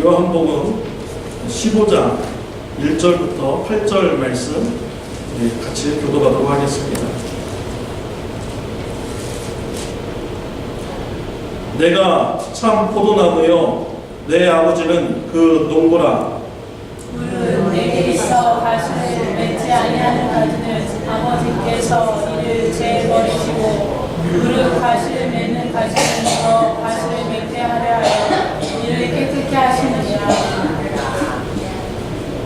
요한복음 15장 1절부터 8절 말씀 같이 교도하도록 하겠습니다. 내가 참 포도나무요 내 아버지는 그 농부라. 내게 있어 가시를 맺지 아니하는 가지는 아버지께서 이를 제버리시고 무릇 가시를 맺는 가지는 더 가시를 맺게 하려 하여 이를 깨끗게 하시느니라.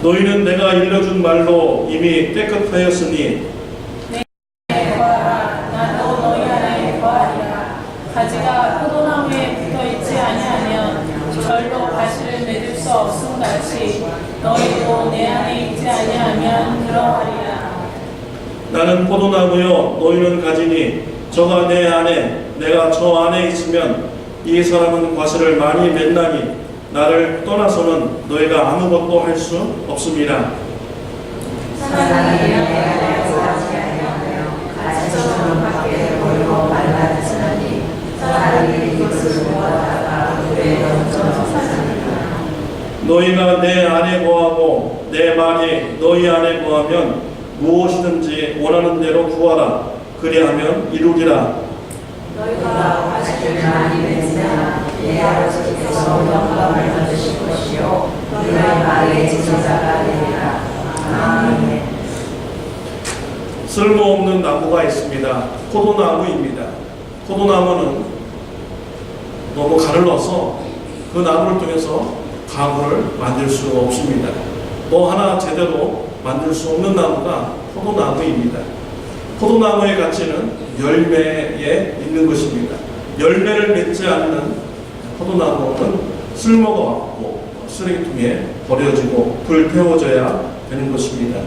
너희는 내가 일러준 말로 이미 깨끗하였으니 내게 거하라. 나도 너희 안에 거하리라. 가지가 포도나무에 붙어있지 아니하면 절로 가시를 맺을 수 없음 같이 너희도 내 안에 있지 아니하면 그러하리라. 나는 포도나무요 너희는 가지니 저가 내 안에 내가 저 안에 있으면 이 사람은 과실을 많이 맺나니 나를 떠나서는 너희가 아무것도 할 수 없음이라. 사람이 내 안에 거하지 아니하며 가지처럼 밖에 버리고 말라지나니 사람이 이것을 모아다가 물에 던져서 사느니라. 너희가 내 안에 거하고 내 말이 너희 안에 거하면 무엇이든지 원하는 대로 구하라. 그리하면 이루리라. 너희가 가지를 많이 맺으면 내 아버지께서 영광을 받으실 것이요 너희의 말의 제자가 되리라. 아멘. 쓸모없는 나무가 있습니다. 포도나무입니다. 포도나무는 너무 가를 넣어서 그 나무를 통해서 가구를 만들 수 없습니다. 또 하나 제대로 만들 수 없는 나무가 포도나무입니다. 포도나무의 가치는 열매에 있는 것입니다. 열매를 맺지 않는 포도나무는 쓸모가 없고 쓰레기통에 버려지고 불태워져야 되는 것입니다.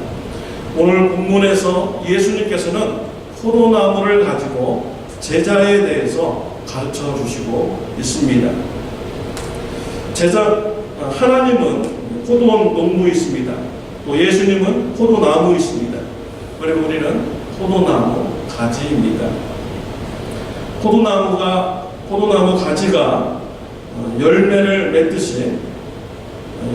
오늘 본문에서 예수님께서는 포도나무를 가지고 제자에 대해서 가르쳐 주시고 있습니다. 하나님은 포도 농부이십니다. 또 예수님은 포도나무이십니다. 그리고 우리는 포도나무 가지입니다. 포도나무 가지가 열매를 맺듯이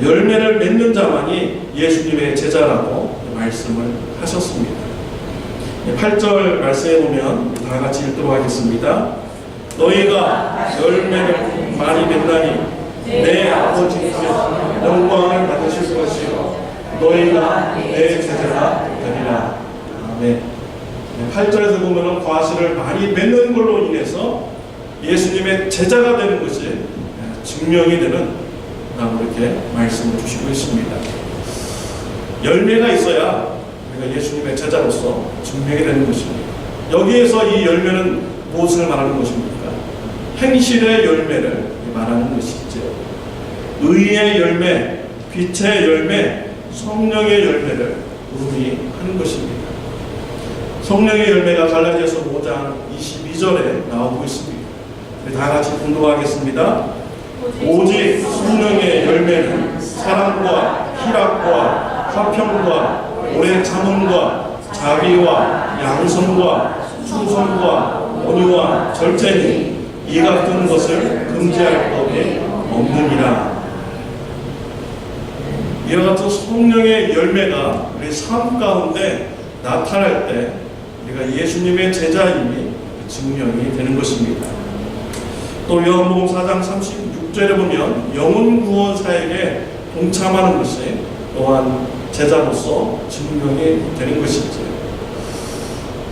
열매를 맺는 자만이 예수님의 제자라고 말씀을 하셨습니다. 8절 말씀에 보면 다 같이 읽도록 하겠습니다. 너희가 열매를 많이 맺나니 내 아버지께서 영광을 받으실 것이요 너희가 내 제자가 되리라. 아멘. 8절에서 보면 과실을 많이 맺는 걸로 인해서 예수님의 제자가 되는 것이 증명이 되는 라고 이렇게 말씀을 주시고 있습니다. 열매가 있어야 우리가 예수님의 제자로서 증명이 되는 것입니다. 여기에서 이 열매는 무엇을 말하는 것입니까? 행실의 열매를 말하는 것이죠. 의의 열매, 빛의 열매, 성령의 열매를 의미하는 것입니다. 성령의 열매가 갈라디아서 5장 22절에 나오고 있습니다. 우리 다 같이 공독하겠습니다. 오직 성령의 열매는 사랑과 희락과 화평과 오래 참음과 자비와 양성과 충성과 온유와 절제니 이 같은 것을 금지할 법이 없느니라. 이와 같은 성령의 열매가 우리 삶 가운데 나타날 때 우리가 예수님의 제자임이 증명이 되는 것입니다. 또 요한복음 4장 36절에 보면 영혼 구원 사역에 동참하는 것이 또한 제자로서 증명이 되는 것이죠.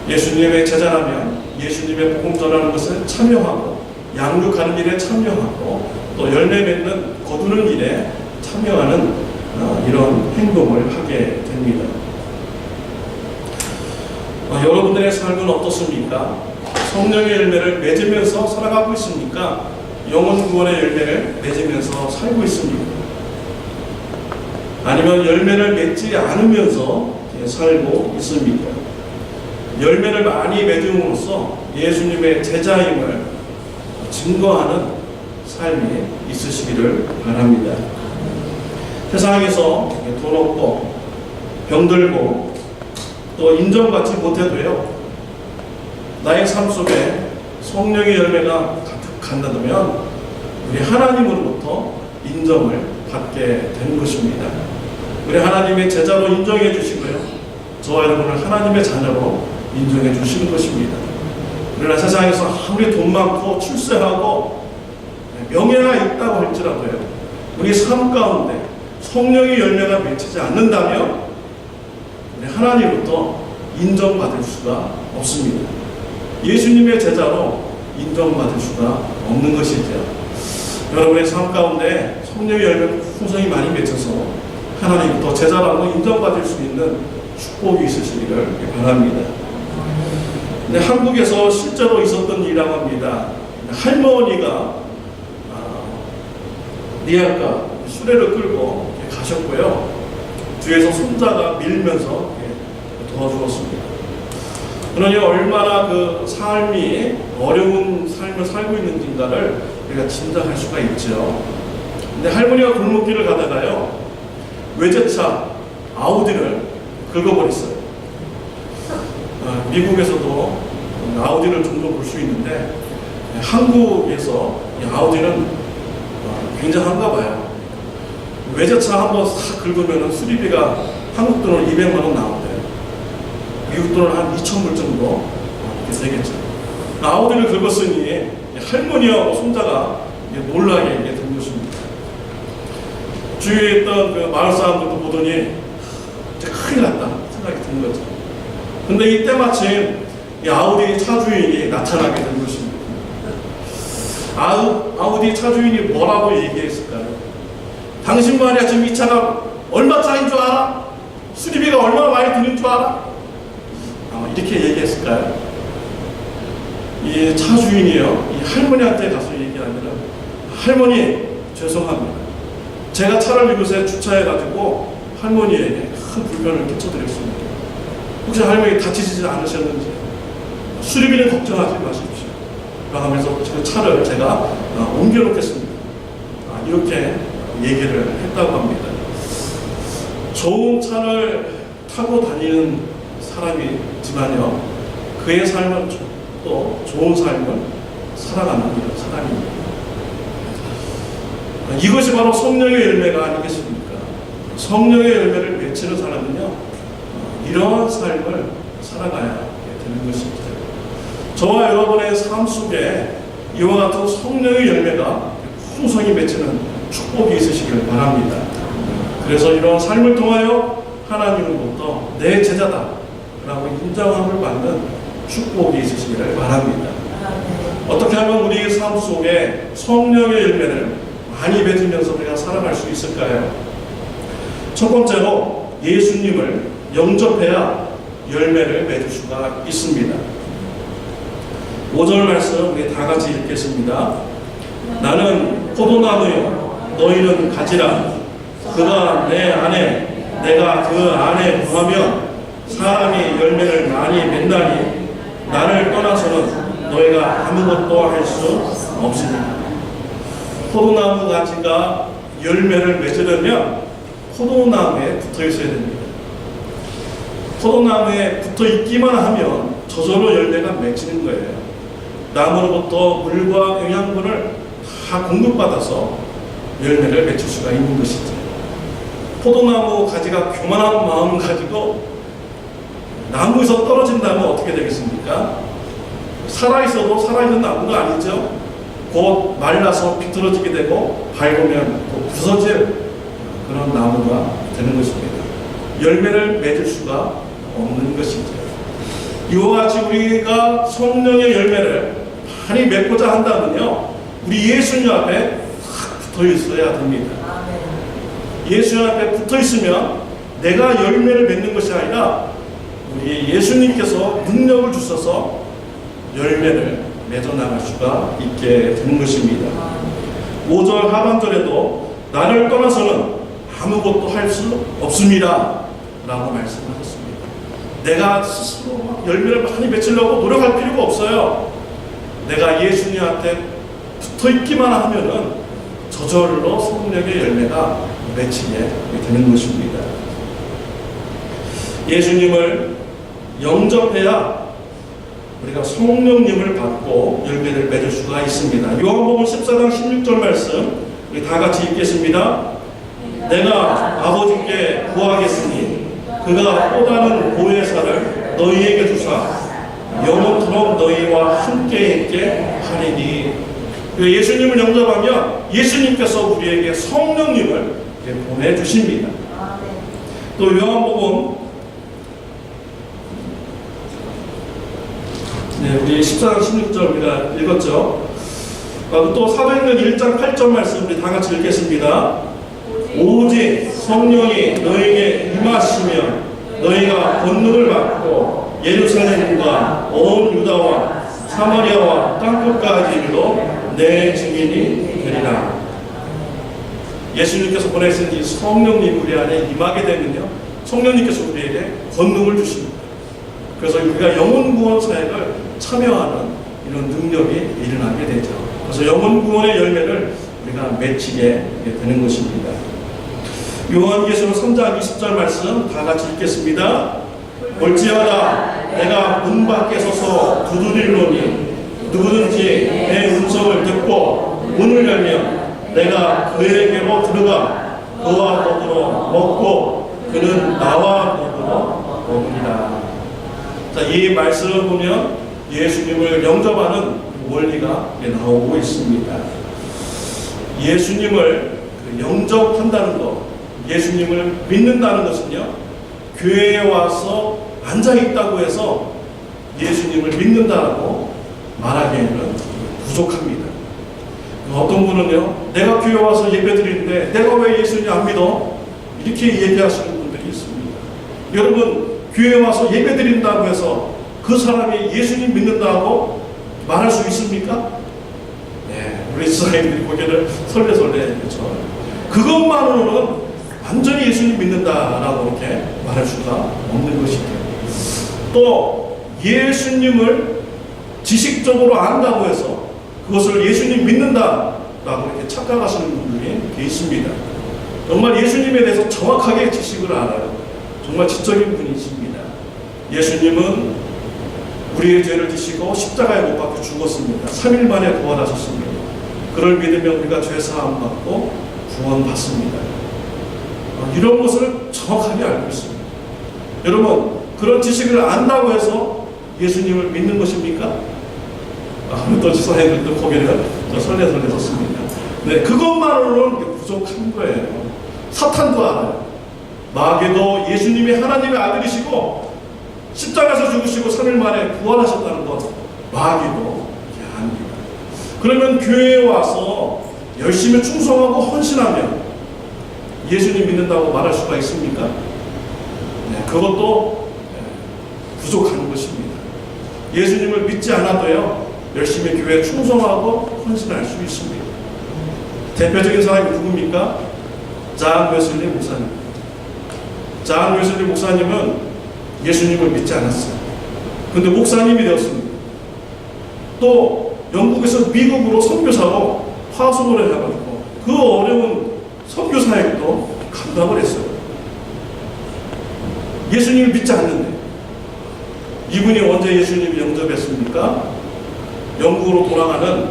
예수님의 제자라면 예수님의 복음 전하는 것에 참여하고 양육하는 일에 참여하고 또 열매 맺는 거두는 일에 참여하는 이런 행동을 하게 됩니다. 여러분들의 삶은 어떻습니까? 성령의 열매를 맺으면서 살아가고 있습니까? 영혼 구원의 열매를 맺으면서 살고 있습니까? 아니면 열매를 맺지 않으면서 살고 있습니까? 열매를 많이 맺음으로써 예수님의 제자임을 증거하는 삶이 있으시기를 바랍니다. 세상에서 돈 없고 병들고 또 인정받지 못해도요, 나의 삶 속에 성령의 열매가 가득한다면 우리 하나님으로부터 인정을 받게 되는 것입니다. 우리 하나님의 제자로 인정해 주시고요. 저와 여러분을 하나님의 자녀로 인정해 주시는 것입니다. 그러나 세상에서 아무리 돈 많고 출세하고 명예가 있다고 할지라도요, 우리 삶 가운데 성령의 열매가 맺히지 않는다면 우리 하나님부터 인정받을 수가 없습니다. 예수님의 제자로 인정받을 수가 없는 것이죠. 여러분의 삶 가운데 성령의 열매가 풍성히 많이 맺혀서 하나님부터 제자라고 인정받을 수 있는 축복이 있으시기를 바랍니다. 근데 한국에서 실제로 있었던 일이라고 합니다. 할머니가 니아가 수레를 끌고 가셨고요. 뒤에서 손자가 밀면서 도와주었습니다. 그러니 얼마나 그 삶이 어려운 삶을 살고 있는지인가를 우리가 짐작할 수가 있죠. 근데 할머니가 골목길을 가다가요, 외제차 아우디를 긁어버렸어요. 미국에서도 아우디를 종종 볼 수 있는데 한국에서 이 아우디는 굉장한가 봐요. 외제차 한번 싹 긁으면 수리비가 한국 돈으로 200만 원 나온대요. 미국 돈으로 한 2,000불 정도 이렇게 되겠죠. 아우디를 긁었으니 할머니하고 손자가 놀라게 된 것입니다. 주위에 있던 그 마을 사람들도 보더니 이제 큰일 났다 생각이 든 거죠. 근데 이때 마침 이 아우디 차 주인이 나타나게 된 것입니다. 아우디 차 주인이 뭐라고 얘기했을까요? 당신 말이야, 지금 이 차가 얼마짜리인 줄 알아? 수리비가 얼마나 많이 드는 줄 알아? 이렇게 얘기했을까요? 이 차 주인이요, 이 할머니한테 가서 얘기하면, 할머니 죄송합니다. 제가 차를 이곳에 주차해가지고 할머니에게 큰 불편을 끼쳐드렸습니다. 혹시 할머니 다치지 않으셨는지 수리비는 걱정하지 마십시오. 하면서 그 차를 제가 옮겨놓겠습니다. 이렇게 얘기를 했다고 합니다. 좋은 차를 타고 다니는 사람이지만요, 그의 삶은 또 좋은 삶을 살아가는 사람입니다. 이것이 바로 성령의 열매가 아니겠습니까? 성령의 열매를 맺히는 사람은요, 이러한 삶을 살아가야 되는 것입니다. 저와 여러분의 삶 속에 이와 같은 성령의 열매가 풍성히 맺히는 축복이 있으시길 바랍니다. 그래서 이런 삶을 통하여 하나님으로부터 내 제자다 라고 인정함을 받는 축복이 있으시기를 바랍니다. 어떻게 하면 우리 삶 속에 성령의 열매를 많이 맺으면서 우리가 살아갈 수 있을까요? 첫 번째로 예수님을 영접해야 열매를 맺을 수가 있습니다. 5절 말씀 우리 다 같이 읽겠습니다. 나는 포도나무요, 너희는 가지라. 그가 내 안에, 내가 그 안에 거하면 사람이 열매를 많이 맺나니 나를 떠나서는 너희가 아무것도 할 수 없으니라. 포도나무 가지가 열매를 맺으려면 포도나무에 붙어 있어야 됩니다. 포도나무에 붙어 있기만 하면 저절로 열매가 맺히는 거예요. 나무로부터 물과 영양분을 다 공급받아서 열매를 맺힐 수가 있는 것이죠. 포도나무 가지가 교만한 마음을 가지고 나무에서 떨어진다면 어떻게 되겠습니까? 살아있어도 살아있는 나무가 아니죠. 곧 말라서 비틀어지게 되고 밟으면 곧 부서질 그런 나무가 되는 것입니다. 열매를 맺을 수가 없는 것이죠. 이와 같이 우리가 성령의 열매를 많이 맺고자 한다면요, 우리 예수님 앞에 딱 붙어 있어야 됩니다. 예수님 앞에 붙어 있으면 내가 열매를 맺는 것이 아니라 우리 예수님께서 능력을 주셔서 열매를 맺어 나갈 수가 있게 되는 것입니다. 5절 하반절에도 나를 떠나서는 아무것도 할 수 없습니다 라고 말씀하셨습니다. 내가 스스로 막 열매를 많이 맺으려고 노력할 필요가 없어요. 내가 예수님한테 붙어 있기만 하면은 저절로 성령의 열매가 맺히게 되는 것입니다. 예수님을 영접해야 우리가 성령님을 받고 열매를 맺을 수가 있습니다. 요한복음 14장 16절 말씀 우리 다 같이 읽겠습니다. 내가 아버지께 구하겠으니 그가 또 다른 보혜사를 너희에게 주사 영원토록 너희와 함께 있게 하리니. 예수님을 영접하면 예수님께서 우리에게 성령님을 보내주십니다. 또 요한복음 우리 14장 16절 우리가 읽었죠. 또 사도행전 1장 8절 말씀 우리 다 같이 읽겠습니다. 오직 성령이 너에게 임하시면 너희가 권능을 받고 예루살렘과 온 유다와 사마리아와 땅끝까지 이르러 내 증인이 되리라. 예수님께서 보내신 이 성령님 우리 안에 임하게 되면요, 성령님께서 우리에게 권능을 주십니다. 그래서 우리가 영혼 구원 사역을 참여하는 이런 능력이 일어나게 되죠. 그래서 영혼 구원의 열매를 우리가 맺히게 되는 것입니다. 요한계시록 3장 20절 말씀 다 같이 읽겠습니다. 볼지어다 내가 문 밖에 서서 두드리노니 누구든지 내 음성을 듣고 문을 열면 내가 그에게로 들어가 그와 더불어 먹고 그는 나와 더불어 먹으리라. 자, 이 말씀을 보면 예수님을 영접하는 원리가 나오고 있습니다. 예수님을 영접한다는 것, 예수님을 믿는다는 것은요, 교회에 와서 앉아있다고 해서 예수님을 믿는다고 말하기에는 부족합니다. 어떤 분은요, 내가 교회 와서 예배 드리는데 내가 왜 예수님 안 믿어? 이렇게 얘기하시는 분들이 있습니다. 여러분, 교회 와서 예배 드린다고 해서 그 사람이 예수님 믿는다고 말할 수 있습니까? 네, 우리 지사님들이 고개를 설레설레, 그렇죠? 그것만으로는 완전히 예수님 믿는다라고 이렇게 말할 수가 없는 것이죠. 또 예수님을 지식적으로 안다고 해서 그것을 예수님 믿는다라고 이렇게 착각하시는 분들이 있습니다. 정말 예수님에 대해서 정확하게 지식을 알아요. 정말 지적인 분이십니다. 예수님은 우리의 죄를 지시고 십자가에 못 박혀 죽었습니다. 3일 만에 부활하셨습니다. 그를 믿으면 우리가 죄 사함 받고 구원받습니다. 이런 것을 정확하게 알고 있습니다. 여러분, 그런 지식을 안다고 해서 예수님을 믿는 것입니까? 또 지사님들도 고개를 설레설레 섰습니다. 네, 그것만으로는 부족한 거예요. 사탄도 알아요. 마귀도 예수님이 하나님의 아들이시고 십자가에서 죽으시고 3일 만에 부활하셨다는 것 마귀도 압니다. 그러면 교회에 와서 열심히 충성하고 헌신하면 예수님 믿는다고 말할 수가 있습니까? 네, 그것도 부족한 것입니다. 예수님을 믿지 않아도요, 열심히 교회에 충성하고 헌신할 수 있습니다. 대표적인 사람이 누굽니까? 잔 웨슬리 목사님. 잔 웨슬리 목사님은 예수님을 믿지 않았어요. 근데 목사님이 되었습니다. 또 영국에서 미국으로 선교사로 파송을 해가지고 그 어려운 선교 사역도 감당을 했어요. 예수님을 믿지 않는데 이분이 언제 예수님을 영접했습니까? 영국으로 돌아가는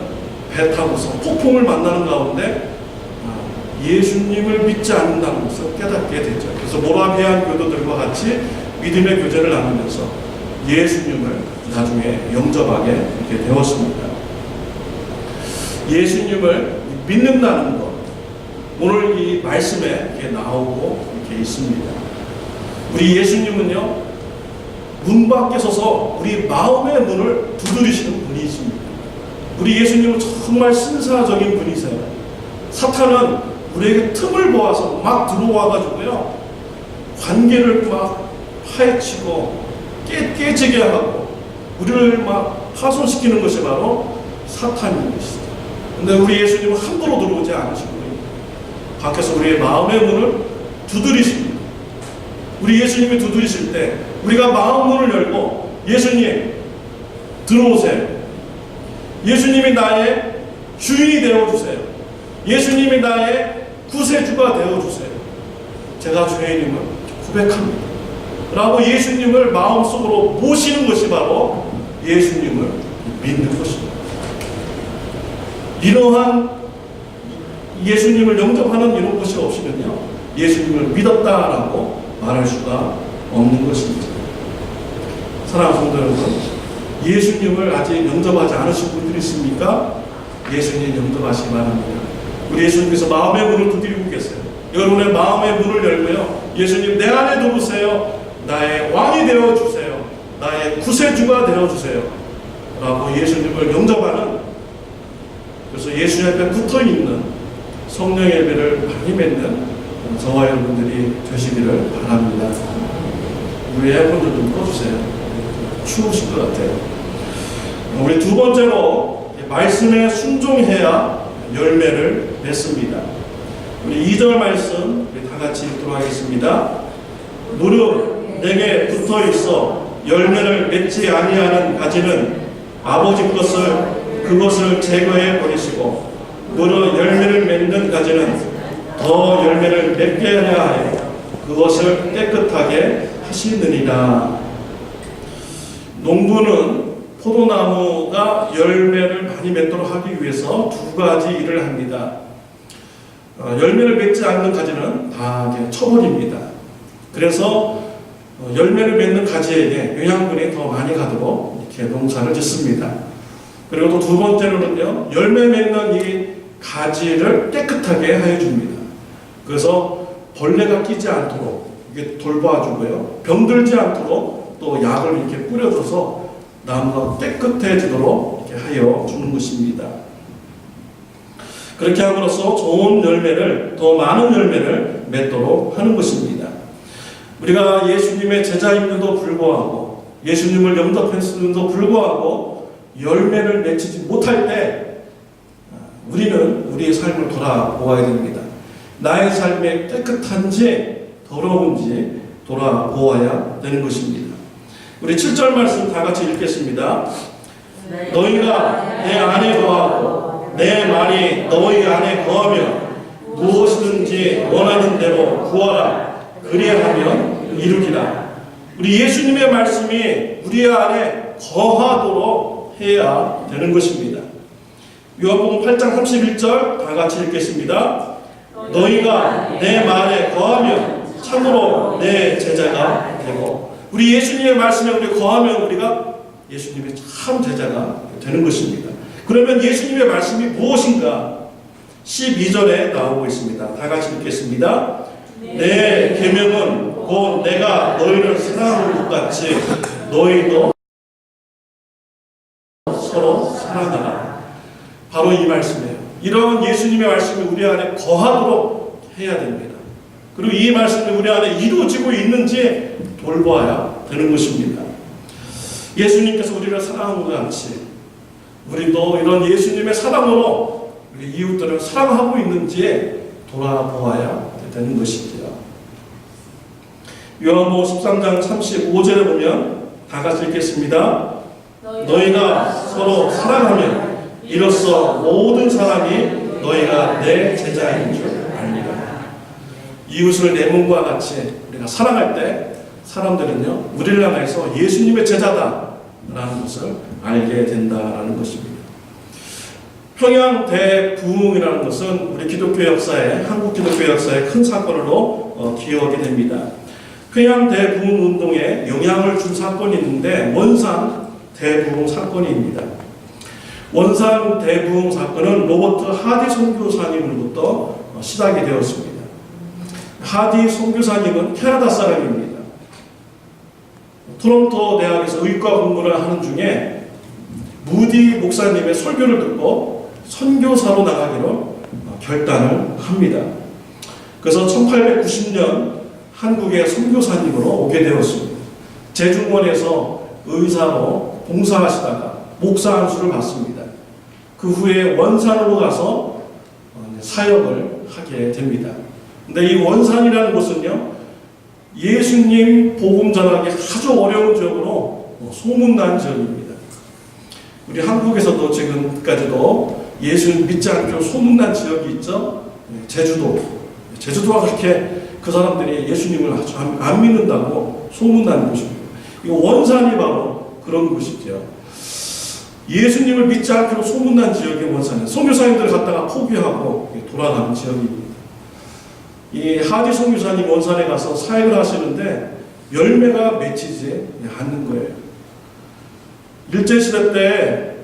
배 타고서 폭풍을 만나는 가운데 예수님을 믿지 않는다는 것을 깨닫게 되죠. 그래서 모라비안 교도들과 같이 믿음의 교제를 나누면서 예수님을 나중에 영접하게 이렇게 되었습니다. 예수님을 믿는다는 것, 오늘 이 말씀에 이렇게 나오고 이렇게 있습니다. 우리 예수님은요, 문 밖에 서서 우리 마음의 문을 두드리시는 분이십니다. 우리 예수님은 정말 신사적인 분이세요. 사탄은 우리에게 틈을 보아서 막 들어와가지고요, 관계를 막 파헤치고 깨지게 하고 우리를 막 파손시키는 것이 바로 사탄인 것이죠. 근데 우리 예수님은 함부로 들어오지 않으시고 밖에서 우리의 마음의 문을 두드리십니다. 우리 예수님이 두드리실 때 우리가 마음 문을 열고 예수님 들어오세요. 예수님이 나의 주인이 되어주세요. 예수님이 나의 구세주가 되어주세요. 제가 죄인임을 고백합니다. 라고 예수님을 마음속으로 모시는 것이 바로 예수님을 믿는 것입니다. 이러한 예수님을 영접하는 이런 것이 없으면요, 예수님을 믿었다라고 말할 수가 없는 것입니다. 사랑하는 성도 여러분, 예수님을 아직 영접하지 않으신 분들이 있습니까? 예수님 영접하시기 바랍니다. 우리 예수님께서 마음의 문을 두드리고 계세요. 여러분의 마음의 문을 열고요, 예수님 내 안에 들어오세요. 나의 왕이 되어주세요. 나의 구세주가 되어주세요. 라고 예수님을 영접하는, 그래서 예수님 앞에 붙어있는 성령의 예배를 많이 맺는 저와 여러분들이 되시기를 바랍니다. 우리 에어컨 좀 꺼주세요. 추우신 것 같아요. 우리 두 번째로 말씀에 순종해야 열매를 맺습니다. 우리 2절 말씀 우리 다 같이 읽도록 하겠습니다. 무릇 내게 붙어 있어 열매를 맺지 아니하는 가지는 아버지 그것을 제거해 버리시고, 무릇 열매를 맺는 가지는 더 열매를 맺게 하려 하여 그것을 깨끗하게 하시느니라. 농부는 포도나무가 열매를 많이 맺도록 하기 위해서 두 가지 일을 합니다. 열매를 맺지 않는 가지는 다 쳐버립니다. 그래서 열매를 맺는 가지에게 영양분이 더 많이 가도록 이렇게 농사를 짓습니다. 그리고 또 두 번째로는요, 열매 맺는 이 가지를 깨끗하게 하여 줍니다. 그래서 벌레가 끼지 않도록 이게 돌봐주고요, 병들지 않도록 또 약을 이렇게 뿌려줘서 나무가 깨끗해지도록 이렇게 하여 주는 것입니다. 그렇게 함으로써 좋은 열매를, 더 많은 열매를 맺도록 하는 것입니다. 우리가 예수님의 제자임에도 불구하고, 예수님을 영접했음에도 불구하고 열매를 맺지 못할 때 우리는 우리의 삶을 돌아보아야 됩니다. 나의 삶이 깨끗한지 더러운지 돌아보아야 되는 것입니다. 우리 7절 말씀 다 같이 읽겠습니다. 너희가 내 안에 거하고 내 말이 너희 안에 거하면 무엇이든지 원하는 대로 구하라. 그리하면 이루리라. 우리 예수님의 말씀이 우리 안에 거하도록 해야 되는 것입니다. 요한복음 8장 31절 다 같이 읽겠습니다. 너희가 내 말에 거하면 참으로 내 제자가 되고, 우리 예수님의 말씀에 우리 거하면 우리가 예수님의 참 제자가 되는 것입니다. 그러면 예수님의 말씀이 무엇인가? 12절에 나오고 있습니다. 다 같이 읽겠습니다. 내 계명은 곧 내가 너희를 사랑하는 것 같이 너희도 서로 사랑하라. 바로 이 말씀이에요. 이런 예수님의 말씀이 우리 안에 거하도록 해야 됩니다. 그리고 이 말씀이 우리 안에 이루어지고 있는지 돌봐야 되는 것입니다. 예수님께서 우리를 사랑한 것 같이 우리도 이런 예수님의 사랑으로 우리 이웃들을 사랑하고 있는지 돌아보아야 되는 것이지요. 요한복음 13장 35절에 보면 다 같이 읽겠습니다. 너희가 서로 사랑하면 이로써 모든 사람이 너희가 내 제자인 줄 알리라. 이웃을 내 몸과 같이 우리가 사랑할 때 사람들은요, 우리를 향해서 예수님의 제자다라는 것을 알게 된다라는 것입니다. 평양 대부흥이라는 것은 우리 기독교 역사에, 한국 기독교 역사의 큰 사건으로 기억이 됩니다. 평양 대부흥 운동에 영향을 준 사건이 있는데 원산 대부흥 사건입니다. 원산 대부흥 사건은 로버트 하디 선교사님으로부터 시작이 되었습니다. 하디 선교사님은 캐나다 사람입니다. 토론토 대학에서 의과 공부를 하는 중에 무디 목사님의 설교를 듣고 선교사로 나가기로 결단을 합니다. 그래서 1890년 한국의 선교사님으로 오게 되었습니다. 제중원에서 의사로 봉사하시다가 목사 안수를 받습니다. 그 후에 원산으로 가서 사역을 하게 됩니다. 근데 이 원산이라는 곳은요, 예수님 복음 전하기 아주 어려운 지역으로 소문난 지역입니다. 우리 한국에서도 지금까지도 예수 믿지 않고 소문난 지역이 있죠. 제주도가 그렇게 그 사람들이 예수님을 아주 안 믿는다고 소문난 곳입니다. 이 원산이 바로 그런 곳이죠. 예수님을 믿지 않기로 소문난 지역의 원산에 선교사님들 갔다가 포기하고 돌아가는 지역입니다. 이 하디 선교사님 원산에 가서 사역을 하시는데 열매가 맺히지 않는 거예요. 일제시대 때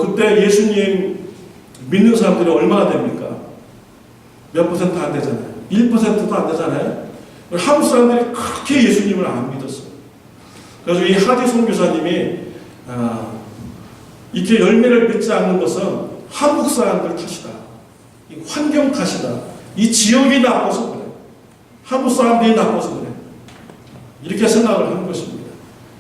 그때 예수님 믿는 사람들이 얼마나 됩니까? 몇 퍼센트 안 되잖아요. 1%도 안 되잖아요. 한국 사람들이 그렇게 예수님을 안 믿었어요. 그래서 이 하디 선교사님이 이렇게 열매를 맺지 않는 것은 한국 사람들 탓이다. 이 환경 탓이다. 이 지역이 나빠서 그래. 한국 사람들이 나빠서 그래. 이렇게 생각을 하는 것입니다.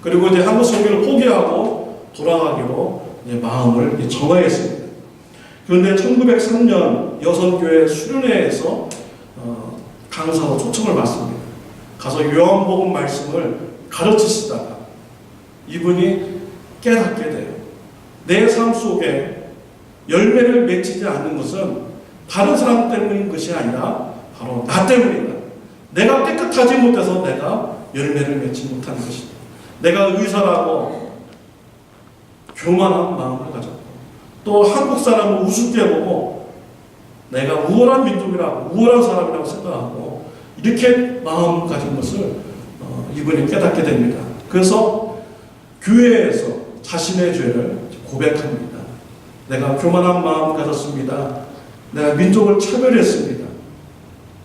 그리고 이제 한국 선교를 포기하고 돌아가기로 이제 마음을 정하였습니다. 그런데 1903년 여선교회 수련회에서 강사로 초청을 받습니다. 가서 요한복음 말씀을 가르치시다가 이분이 깨닫게 돼요. 내 삶 속에 열매를 맺히지 않는 것은 다른 사람 때문인 것이 아니라 바로 나 때문이다. 내가 깨끗하지 못해서 내가 열매를 맺지 못한 것이다. 내가 의사라고 교만한 마음을 가졌고 또 한국 사람을 우습게 보고 내가 우월한 민족이라고 우월한 사람이라고 생각하고 이렇게 마음 가진 것을 이분이 깨닫게 됩니다. 그래서 교회에서 자신의 죄를 고백합니다. 내가 교만한 마음을 가졌습니다. 내가 민족을 차별했습니다.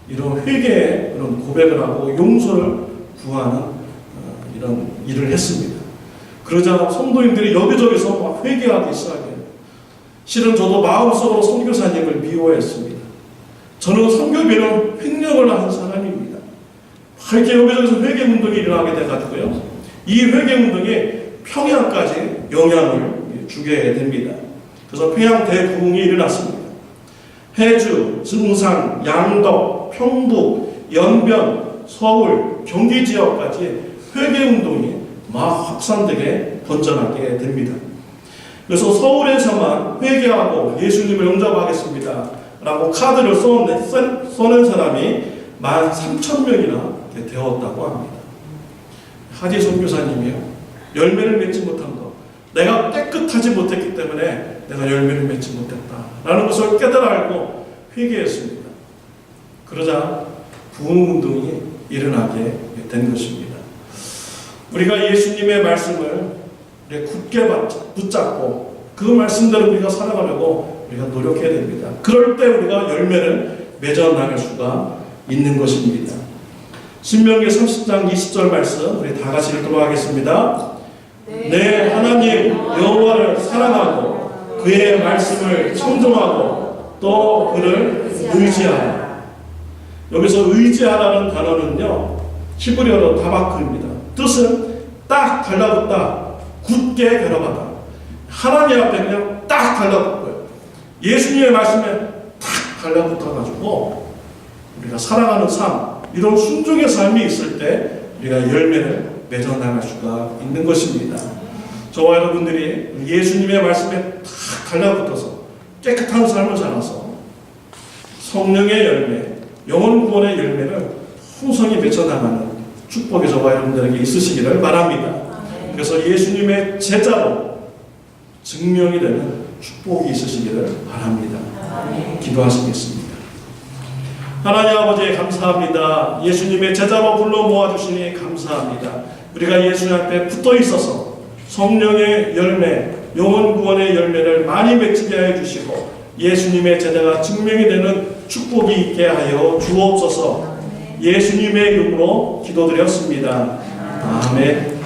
이런 회개의 그런 고백을 하고 용서를 구하는 이런 일을 했습니다. 그러자 성도님들이 여기저기서 막 회개하기 시작해요. 실은 저도 마음속으로 선교사님을 미워했습니다. 저는 선교비는 횡령을 하는 사람입니다. 이렇게 여기저기서 회개 운동이 일어나게 돼가지고요. 이 회개 운동이 평양까지 영향을 주게 됩니다. 그래서 평양 대부흥이 일어났습니다. 해주, 증산, 양덕, 평북, 연변, 서울, 경기 지역까지 회개 운동이 막 확산되게 번져나게 됩니다. 그래서 서울에서만 회개하고 예수님을 영접하겠습니다 라고 카드를 써낸 사람이 13,000명이나 되었다고 합니다. 하디 선교사님이요. 열매를 맺지 못한 것. 내가 깨끗하지 못했기 때문에 내가 열매를 맺지 못했다 라는 것을 깨달아 알고 회개했습니다. 그러자 부흥운동이 일어나게 된 것입니다. 우리가 예수님의 말씀을 굳게 붙잡고 그 말씀대로 우리가 살아가려고 우리가 노력해야 됩니다. 그럴 때 우리가 열매를 맺어나갈 수가 있는 것입니다. 신명기 30장 20절 말씀 우리 다 같이 읽도록 하겠습니다. 내 하나님 여호와를 사랑하고 그의 말씀을 청종하고 또 그를 의지하라. 여기서 의지하라는 단어는요 히브리어로 다바크입니다. 뜻은 딱 달라붙다, 굳게 결합하다. 하나님 앞에 그냥 딱 달라붙고요. 예수님의 말씀에 딱 달라붙어가지고 우리가 살아가는 삶, 이런 순종의 삶이 있을 때 우리가 열매를 맺어나갈 수가 있는 것입니다. 저와 여러분들이 예수님의 말씀에 딱 달라붙어서 깨끗한 삶을 살아서 성령의 열매, 영혼 구원의 열매를 풍성히 맺어나가는 축복이 저와 여러분들에게 있으시기를 바랍니다. 그래서 예수님의 제자로 증명이 되는 축복이 있으시기를 바랍니다. 기도하시겠습니다. 하나님 아버지 감사합니다. 예수님의 제자로 불러 모아주시니 감사합니다. 우리가 예수님 앞에 붙어 있어서 성령의 열매, 영혼 구원의 열매를 많이 맺히게 하여 주시고 예수님의 제자가 증명이 되는 축복이 있게 하여 주옵소서. 예수님의 이름으로 기도드렸습니다. 아멘.